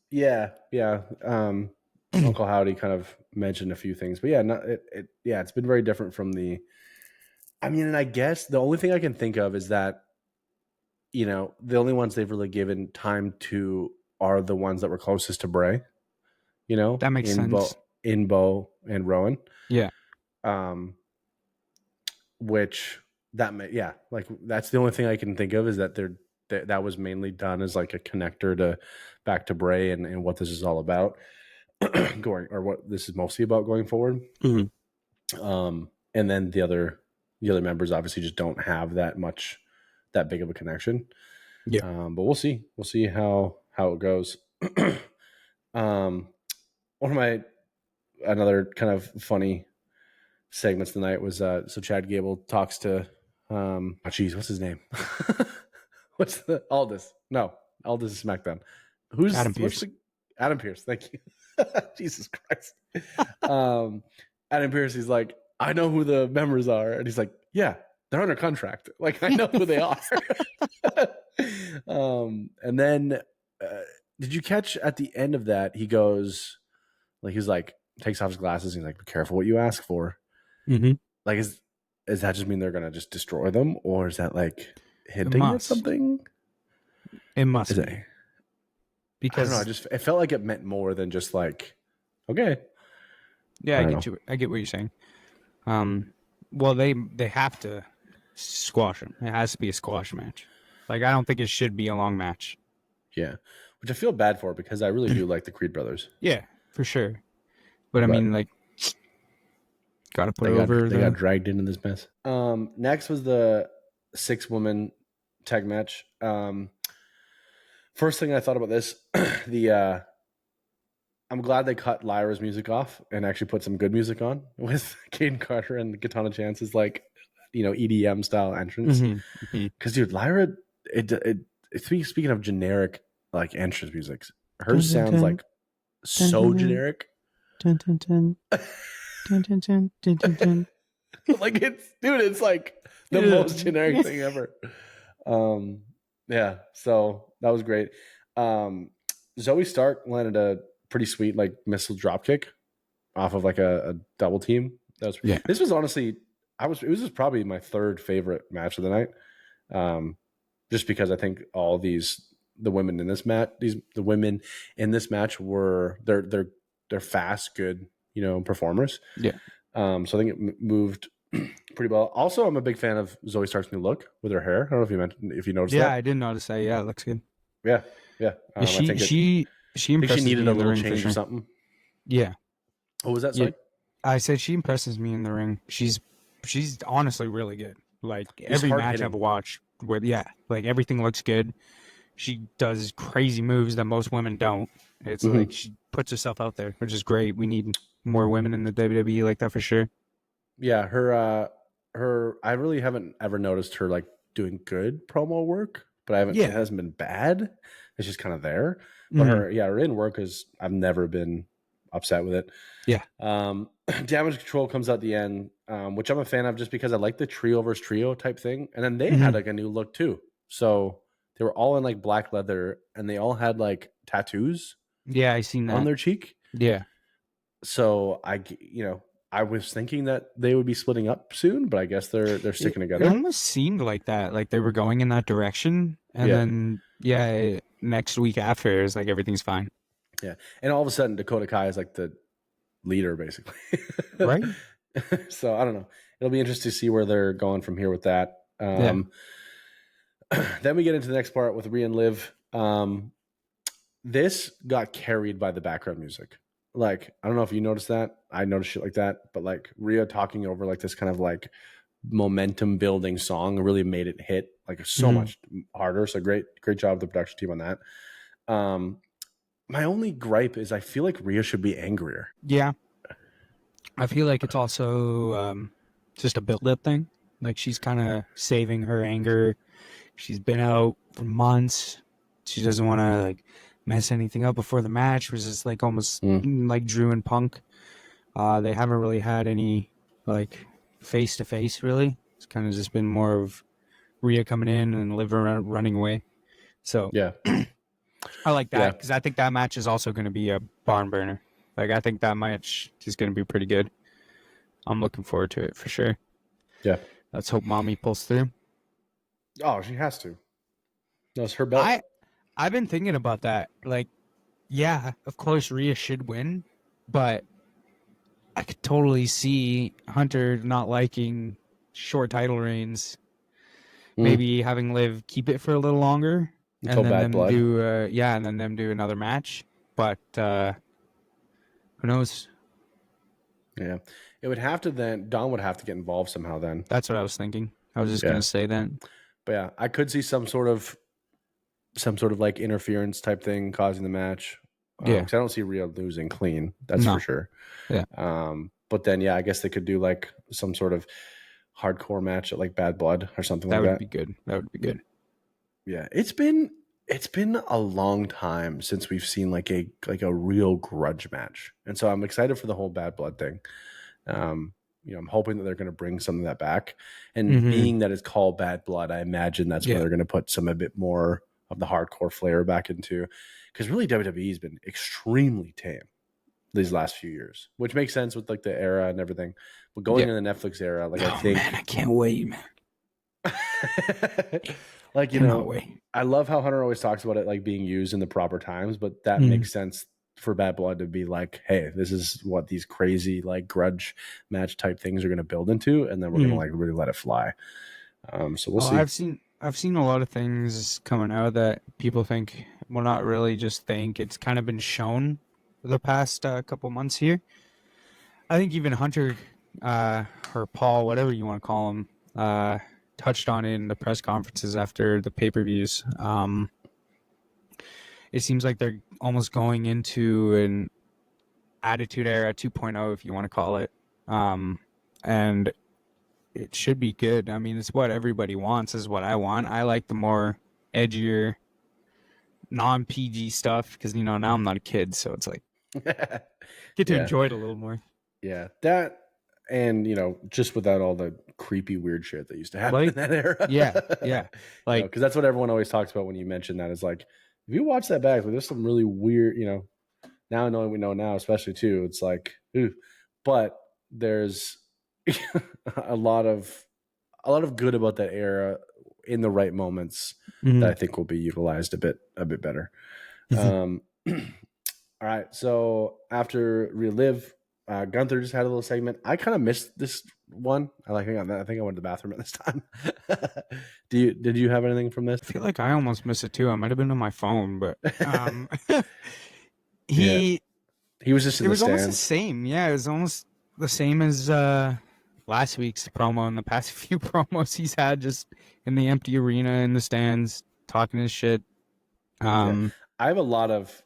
Yeah. Uncle Howdy kind of mentioned a few things, but yeah, it's been very different from the. I mean, and I guess the only thing I can think of is that, the only ones they've really given time to are the ones that were closest to Bray. That makes sense. In Bo and Rowan. Yeah. Which like that's the only thing I can think of is that that was mainly done as like a connector to back to Bray and what this is all about what this is mostly about going forward. And then the other members obviously just don't have that big of a connection. Yeah. But we'll see how it goes. One of my another kind of funny segments tonight was so Chad Gable talks to what's his name? What's the Aldis? No, Aldis is SmackDown. Adam What's Pearce. the Adam Pearce? Thank you. Jesus Christ. Um, Adam Pearce. He's like, I know who the members are, and he's like, yeah, they're under contract. Like I know who they are. And then did you catch at the end of that? He goes, like he's like takes off his glasses. And he's like, be careful what you ask for. Mm-hmm. Like does that just mean they're gonna just destroy them, or is that like It hinting at must. something? It must Is be. it? I Because don't know. It felt like it meant more than just like, okay. yeah, I I don't get know. you. I get what you're saying. Well, they have to squash him. It has to be a squash match. Like I don't think it should be a long match. Yeah, which I feel bad for because I really do like the Creed brothers. Yeah, for sure. But I But mean, like, gotta put over they got dragged into this mess. Next was the 6-woman tag match. First thing I thought about this, I'm glad they cut Lyra's music off and actually put some good music on with Caden Carter and Katana Chance's like, EDM style entrance. Because dude, Lyra, speaking of generic like entrance music, hers sounds like so generic. Like it's like the most generic thing ever. Yeah, so that was great. Zoe Stark landed a pretty sweet like missile drop kick off of like a double team. This was honestly it was just probably my third favorite match of the night. Just because I think all the women in this match, the women in this match were they're fast, good, performers. Yeah. So I think it moved pretty well. Also, I'm a big fan of Zoe Stark's new look with her hair. I don't know if you noticed that. Yeah, I did notice that. Yeah, it looks good. Yeah. I think she she impresses needed me a in the little ring for change sure. or something. Yeah. What was that? Yeah. Sorry? I said she impresses me in the ring. She's honestly really good. Like every match I've watched, like everything looks good. She does crazy moves that most women don't. It's like she puts herself out there, which is great. We need more women in the WWE like that for sure. Yeah, her I really haven't ever noticed her like doing good promo work, but it hasn't been bad. It's just kind of there. But her in work I've never been upset with it. Yeah. Damage Control comes out the end, which I'm a fan of just because I like the trio versus trio type thing. And then they had like a new look too. So they were all in like black leather and they all had like tattoos. Yeah, I seen that on their cheek. Yeah. So I was thinking that they would be splitting up soon, but I guess they're sticking together. It almost seemed like that, like they were going in that direction, and then next week after it's like everything's fine. Yeah, and all of a sudden Dakota Kai is like the leader, basically. Right. So I don't know. It'll be interesting to see where they're going from here with that. Then we get into the next part with Rhea and Liv. This got carried by the background music. Like, I don't know if you noticed that. I noticed shit like that. But like Rhea talking over like this kind of like momentum building song really made it hit like so much harder. So great job of the production team on that. My only gripe is I feel like Rhea should be angrier. Yeah. I feel like it's also just a build-up thing. Like she's kind of saving her anger. She's been out for months. She doesn't want to like mess anything up before the match, which is like almost like Drew and Punk. They haven't really had any like face-to-face really. It's kind of just been more of Rhea coming in and Liv running away. So yeah, I like that because I think that match is also going to be a barn burner. Like I think that match is going to be pretty good. I'm looking forward to it for sure. Yeah. Let's hope Mommy pulls through. Oh, she has to. No, it's her belt. I've been thinking about that. Like, yeah, of course Rhea should win, but I could totally see Hunter not liking short title reigns. Maybe having Liv keep it for a little longer, Until and then Bad Blood. and then them do another match. But who knows? Yeah, it would have to then. Don would have to get involved somehow. Then that's what I was thinking. I was just gonna say that. But yeah, I could see some sort of like interference type thing causing the match. Because I don't see Rhea losing clean. That's for sure. Yeah. But then, yeah, I guess they could do like some sort of hardcore match at like Bad Blood or something That like would that. be good. That would be good. Yeah, it's been a long time since we've seen like a real grudge match, and so I'm excited for the whole Bad Blood thing. I'm hoping that they're going to bring some of that back, and Mm-hmm. being that it's called Bad Blood, I imagine that's where Yeah. they're going to put a bit more of the hardcore flair back into, because really WWE has been extremely tame these last few years, which makes sense with like the era and everything. But going Yeah. in the Netflix era, like I Oh man, think I can't wait, man. like Cannot wait. I love how Hunter always talks about it like being used in the proper times, but that Mm. makes sense for Bad Blood to be like, hey, this is what these crazy like grudge match type things are going to build into, and then we're going to Mm. like really let it fly. So we'll Oh, see. I've seen a lot of things coming out that people think, well, not really just think. It's kind of been shown for the past couple months here. I think even Hunter, or Paul, whatever you want to call him, touched on it in the press conferences after the pay-per-views. It seems like they're almost going into an Attitude Era 2.0, if you want to call it. And it should be good. I mean, it's what everybody wants, is what I want. I like the more edgier, non PG stuff because, now I'm not a kid. So it's like, get to Yeah, enjoy it a little more. yeah, that, and just without all the creepy weird shit that used to happen in Like, that era. yeah, yeah. Like, Because that's what everyone always talks about when you mention that, is like, if you watch that back, like, there's some really weird, now knowing we know now, especially too, it's like, ooh. But there's a lot of good about that era in the right moments that mhm. I think will be utilized a bit better. All right, so after Relive, Gunther just had a little segment. I kind of missed this one. I think I went to the bathroom at this time. Did you have anything from this? I feel like I almost missed it too. I might have been on my phone, but Yeah, he he was just in it the was almost the stands. same. Yeah, it was almost the same as last week's promo and the past few promos he's had, just in the empty arena in the stands talking his shit. Yeah, Um, I have a lot of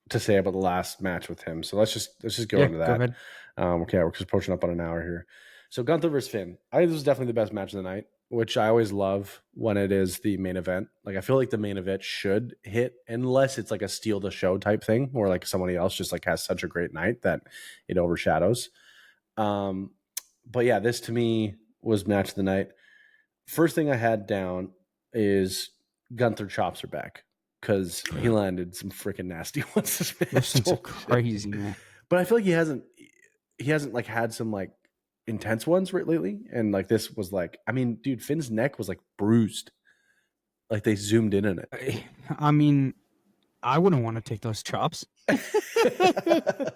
to say about the last match with him. So let's just go yeah, into go that. ahead. Okay, we're just approaching up on an hour here. So Gunther versus Finn. I think this is definitely the best match of the night, which I always love when it is the main event. Like I feel like the main event should hit, unless it's like a steal the show type thing, or like somebody else just like has such a great night that it overshadows. Um, but yeah, this to me was match of the night. First thing I had down is Gunther chops are back, because he landed some freaking nasty ones this Those match. things are Holy shit. crazy, man. But I feel like he hasn't like had some like intense ones right lately, and like this was like, I mean, dude, Finn's neck was like bruised, like they zoomed in on I mean, I wouldn't want to take those chops. it.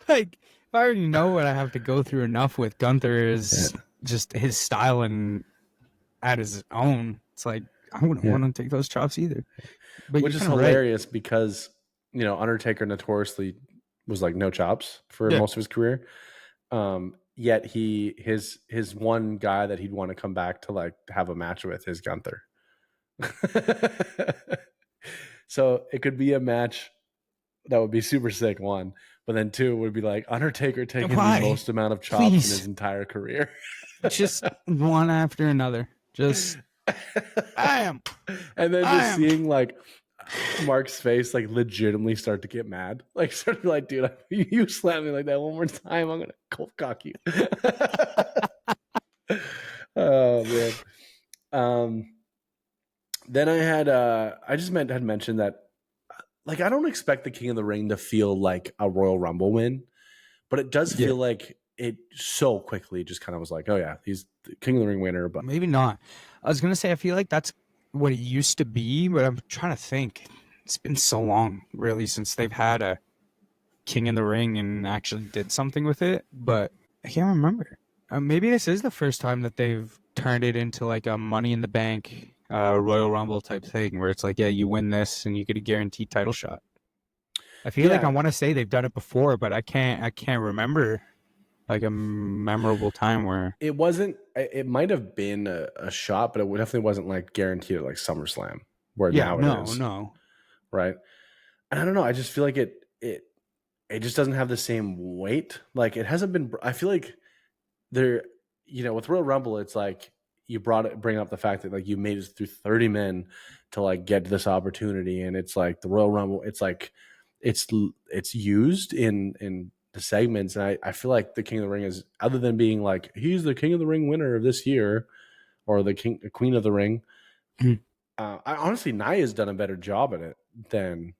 Like, if I already know what I have to go through enough with Gunther Yeah, is just his style and at his own, it's like I wouldn't yeah. want to take those chops either. But you're Which is kind of right. hilarious because Undertaker notoriously was like no chops for Yeah. most of his career. Yet his one guy that he'd want to come back to like have a match with is Gunther. So it could be a match that would be super sick, one, but then two would be like Undertaker taking the Why? most amount of chops in his Please. entire career. Just one after another. Just bam, And then just bam. seeing like Mark's face like legitimately start to get mad. Like start to be like, dude, you slam me like that one more time, I'm gonna cold cock you. Oh man. Um then I just had mentioned that like I don't expect the King of the Ring to feel like a Royal Rumble win, but it does Yeah. feel like it so quickly just kind of was like, oh yeah, he's the King of the Ring winner. But Maybe not. I was gonna say I feel like that's what it used to be, but I'm trying to think. It's been so long, really, since they've had a King in the Ring and actually did something with it. But I can't remember. Maybe this is the first time that they've turned it into like a Money in the Bank, Royal Rumble type thing, where it's like, yeah, you win this and you get a guaranteed title shot. I feel like I yeah, want to say they've done it before, but I can't remember like a memorable time where. it wasn't. It might have been a shot, but it definitely wasn't like guaranteed at like SummerSlam, where Yeah, now it no, is, no. right? And I don't know. I just feel like it. it just doesn't have the same weight. Like it hasn't been. I feel like there, with Royal Rumble, it's like you bring up the fact that like you made it through 30 men to like get this opportunity, and it's like the Royal Rumble. It's like it's used in the segments, and I feel like the King of the Ring is, other than being like he's the King of the Ring winner of this year or the Queen of the Ring. I honestly, Nia's done a better job at it than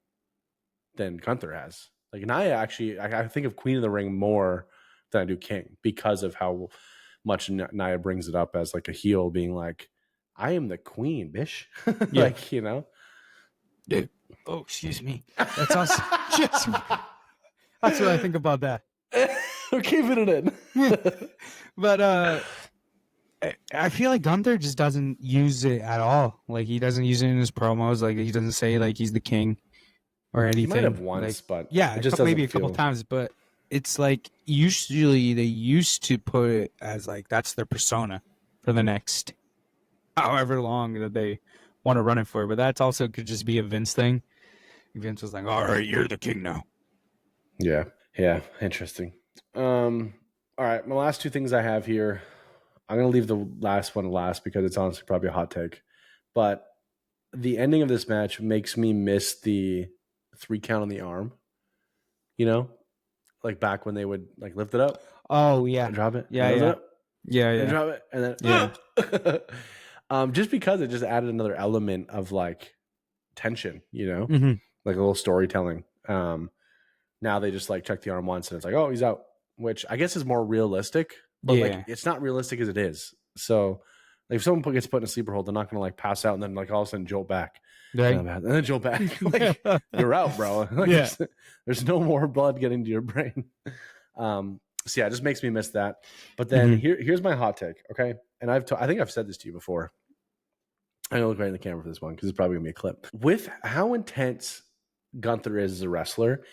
Gunther has. Like Nia actually, I think of Queen of the Ring more than I do King because of how much Nia brings it up as like a heel, being like, "I am the queen, bish." Yeah. Like Yeah. Oh, excuse me. That's also just that's what I think about that. We're keeping it in. But I feel like Gunther just doesn't use it at all. Like he doesn't use it in his promos. Like he doesn't say like he's the king or He might have anything. once, Like but yeah, it just maybe doesn't a couple feel. times, but it's like usually they used to put it as like that's their persona for the next however long that they want to run it for. But that's also could just be a Vince thing. Vince was like, "All right, you're the king now." Yeah, yeah, interesting. All right, my last two things I have here. I'm gonna leave the last one last because it's honestly probably a hot take, but the ending of this match makes me miss the 3 count on the arm. Like back when they would like lift it up Oh yeah, and drop it, and yeah, lift it yeah, up yeah, and yeah, drop it, and yeah. then just because it just added another element of like tension, Mm-hmm. like a little storytelling. Now they just like check the arm once and it's like, oh, he's out, which I guess is more realistic, but like Yeah, it's not realistic as it is. So like if someone gets put in a sleeper hold, they're not gonna like pass out and then like all of a sudden jolt back. right. And then jolt back. Like you're out, bro. Like Yeah. there's no more blood getting to your brain. So yeah, it just makes me miss that. But then Mm-hmm. here's my hot take, okay? And I think I've said this to you before. I'm gonna look right in the camera for this one because it's probably gonna be a clip. With how intense Gunther is as a wrestler,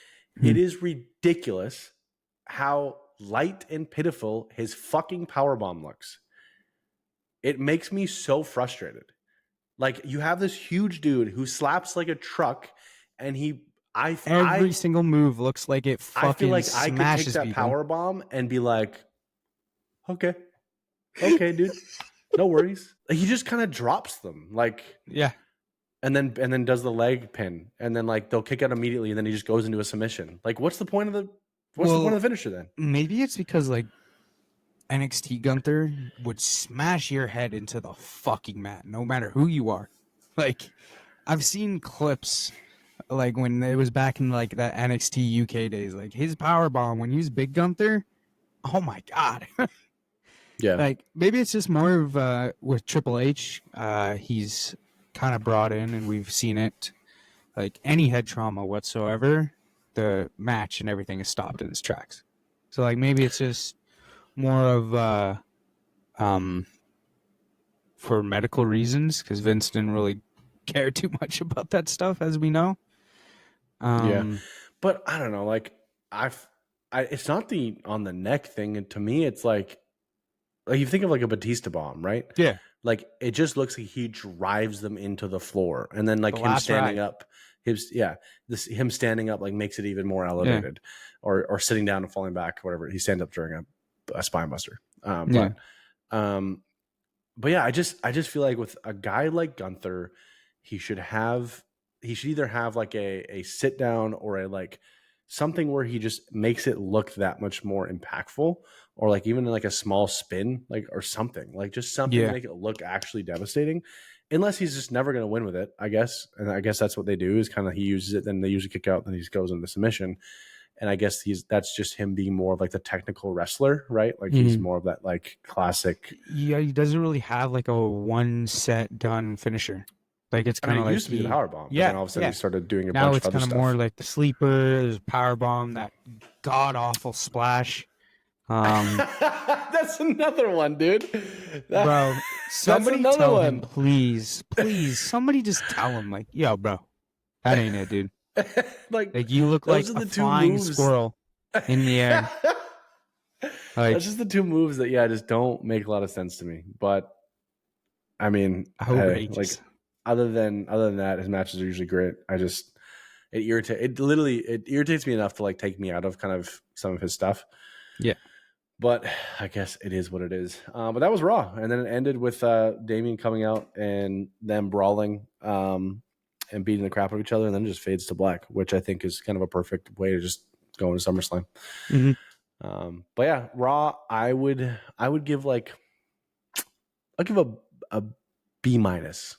it is ridiculous how light and pitiful his fucking powerbomb looks. It makes me so frustrated. Like you have this huge dude who slaps like a truck, and Every single move looks like it I feel fucking like I could take smashes that people. power bomb and be like, okay, dude, no worries. Like, he just kind of drops them, like, Yeah. and then does the leg pin, and then like they'll kick out immediately, and then he just goes into a submission. Like, what's the point of the finisher then? Maybe it's because like NXT Gunther would smash your head into the fucking mat, no matter who you are. Like, I've seen clips like when it was back in like the NXT UK days, like his power bomb when he was Big Gunther. Oh my god! Yeah, Like maybe it's just more of with Triple H. He's kind of brought in, and we've seen it. Like any head trauma whatsoever, the match and everything is stopped in its tracks. So like maybe it's just more of um for medical reasons because Vince didn't really care too much about that stuff, as we know. yeah, Um, but I don't know. Like, it's not the on the neck thing, and to me, it's like you think of like a Batista bomb, right? yeah, Like it just looks like he drives them into the floor, and then like the him last standing ride. up, him standing up like makes it even more Yeah, elevated, or sitting down and falling back, whatever. He stand up during a spine buster, yeah, um, but yeah, I just feel like with a guy like Gunther, he should either have like a sit down or a like something where he just makes it look that much more impactful, or like even like a small spin, like or something, like just something to yeah. make it look actually devastating. Unless he's just never going to win with it, I guess. And I guess that's what they do is kind of he uses it, then they usually kick out, then he just goes into submission. And I guess that's just him being more of like the technical wrestler, right? Like he's Mhm. more of that like classic. Yeah, he doesn't really have like a one set done finisher. Like it's I mean, kind it of like used to be the power bomb, but then yeah, all of a sudden he yeah. started doing a Now bunch of it's other kind of more stuff. like the sleeper, there's power bomb, that god awful splash. Um, That's another one, dude. bro, That's somebody another tell him, one. please, please, somebody just tell him, like, yo, bro, that ain't it, dude. Like Like you look those like are a the two flying moves. squirrel in the air. That's Like just the two moves that just don't make a lot of sense to me. But I mean, hey, like outrageous. other than that, his matches are usually great. It irritates me enough to like take me out of kind of some of his stuff. Yeah. But I guess it is what it is. But that was Raw, and then it ended with Damien coming out and them brawling and beating the crap out of each other, and then it just fades to black, which I think is kind of a perfect way to just go into SummerSlam. Mm-hmm. But yeah, Raw, I would give like I'll give a B minus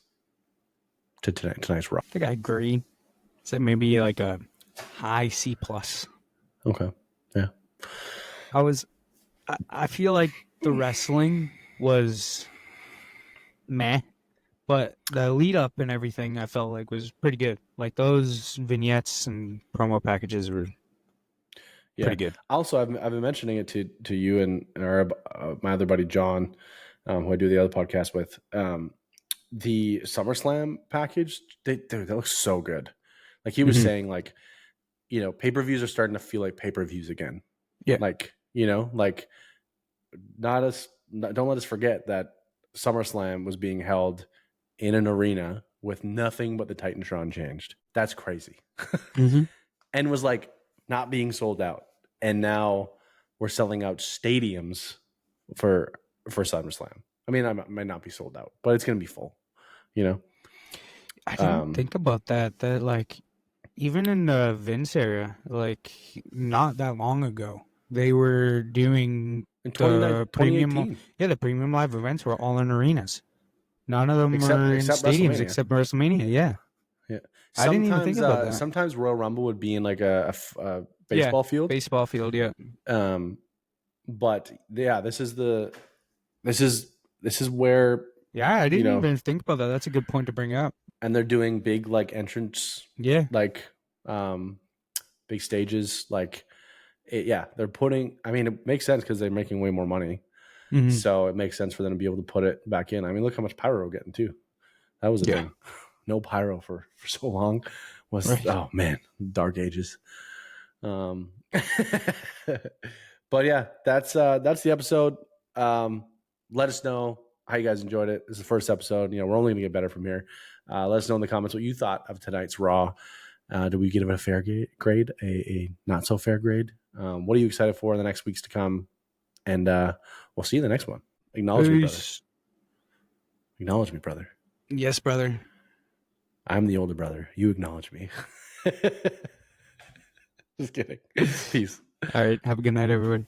to tonight's Raw. I think I agree. So maybe like a high C plus. Okay, yeah, I feel like the wrestling was meh, but the lead up and everything I felt like was pretty good. Like those vignettes and promo packages were yeah. pretty good. Also, I've been mentioning it to you and our my other buddy John, who I do the other podcast with. The SummerSlam package, they look so good. Like he was Mm-hmm. saying, like, you know, pay-per-views are starting to feel like pay-per-views again. Yeah. Like, you know, like don't let us forget that SummerSlam was being held in an arena with nothing but the Titantron changed. That's crazy. Mm-hmm. And was like not being sold out. And now we're selling out stadiums for SummerSlam. I mean, I might not be sold out, but it's going to be full, you know? I didn't think about that. That like even in the Vince era, like not that long ago, they were doing In the premium. 2018. Yeah, the premium live events were all in arenas. None of them were in Except stadiums WrestleMania. except WrestleMania. Yeah, Yeah. I didn't even think about that. Sometimes Royal Rumble would be in like a Yeah, baseball field. baseball field. Yeah. But yeah, this is where, Yeah, I you didn't know, even think about that. That's a good point to bring up. and they're doing big like entrance, Yeah. like big stages, like yeah, they're putting. I mean, it makes sense because they're making way more money, Mhm. so it makes sense for them to be able to put it back in. I mean, look how much pyro we're getting too. That was a Yeah. thing. No pyro for so long was Right. oh man, dark ages. But yeah, that's the episode. Let us know how you guys enjoyed it. This is the first episode. You know, we're only gonna get better from here. Let us know in the comments what you thought of tonight's Raw. Do we give it a fair grade, a not so fair grade? What are you excited for in the next weeks to come? And we'll see you in the next one. Acknowledge me, brother. Peace. Acknowledge me, brother. Yes, brother. I'm the older brother. You acknowledge me. Just kidding. Peace. All right. Have a good night, everybody.